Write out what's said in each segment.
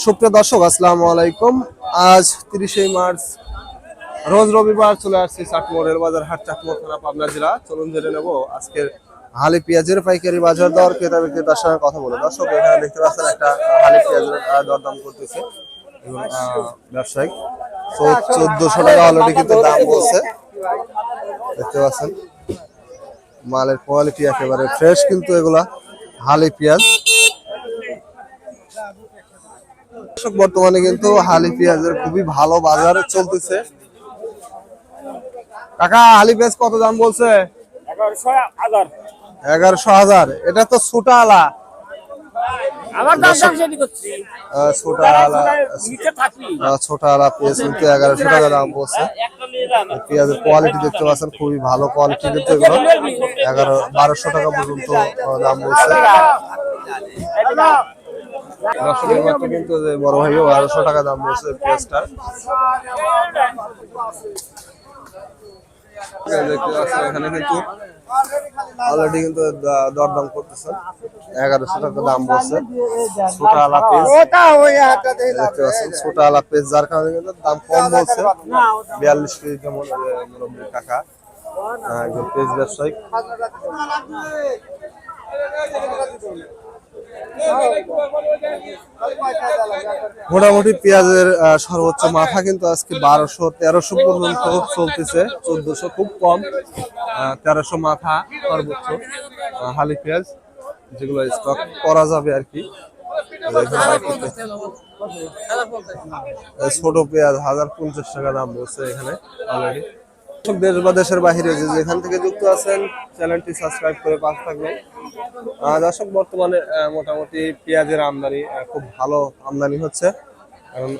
সুপ্রিয় দর্শক, আসসালামু আলাইকুম। আজ 30শে মার্চ, রোজ রবিবার, চলে আসছি চাটমোড় রেলবাজার হাট, চাটমোড় থানা, পাবনা জেলা। চলুন জেনে নেব আজকের হালি পেঁয়াজের পাইকারি বাজার দর, ক্রেতা বিক্রেতার সঙ্গে কথা বলে। দর্শক, এখানে দেখতে পাচ্ছেন একটা হালি পেঁয়াজের দরদাম করতেছে ব্যবসায়িক। 1400 টাকা অলরেডি কিন্তু দাম বলছে। দেখতে পাচ্ছেন মালের কোয়ালিটি একেবারে ফ্রেশ, কিন্তু এগুলা হালি পেঁয়াজ। বর্তমানে কিন্তু হালি পেঁয়াজের খুবই ভালো বাজার চলতেছে। কাকা, হালি পেঁয়াজ কত দাম বলছে? 11,000। এটা তো ছোটা আলা। ছোটা আলা পেঁয়াজ কিন্তু 1100 টাকা দাম বলছে। পেঁয়াজের কোয়ালিটি দেখতে পাচ্ছেন, খুবই ভালো কোয়ালিটি, কিন্তু এগুলো 1200 টাকা পর্যন্ত দাম বলছে। কিন্তু বড় ভাইও 1200 টাকা দাম বলছে পেঁয়াজটা। এখানে কিন্তু অলরেডি কিন্তু দরদাম করতেছে, 1100 টাকা দাম বলছে ছোটা আলা পেঁয়াজ। দেখতে পাচ্ছেন ছোটা আলা পেঁয়াজ, যার কারণে কিন্তু দাম কম বলছে। 42 কেজি কেমন টাকা একজন পেঁয়াজ ব্যবসায়ী। মোটামুটি পেঁয়াজের সর্বোচ্চ মাথা কিন্তু আজকে 1200-1300 পর্যন্ত চলতেছে। 1400 খুব কম, 1300 মাথা সর্বোচ্চ হালি পেঁয়াজ, যেগুলো স্টক করা যাবে আর কি। ছোট পেঁয়াজ 1050 টাকা দাম বলছে এখানে অলরেডি। দেশ বা দেশের বাহিরে যেখান থেকে যুক্ত আছেন, চ্যানেলটি সাবস্ক্রাইব করে পাশে থাকবেন। দর্শক, বর্তমানে মোটামুটি পেঁয়াজের আমদানি খুব ভালো আমদানি হচ্ছে, কারণ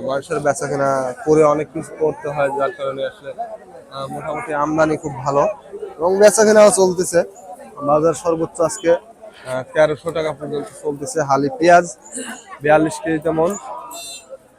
মানুষের বেচা কেনা করে অনেক কিছু করতে হয়, যার কারণে আসলে মোটামুটি আমদানি খুব ভালো এবং বেচা কেনাও চলতেছে। বাজার সর্বোচ্চ আজকে 1300 টাকা পর্যন্ত চলতেছে হালি পেঁয়াজ, 42 কেজি তেমন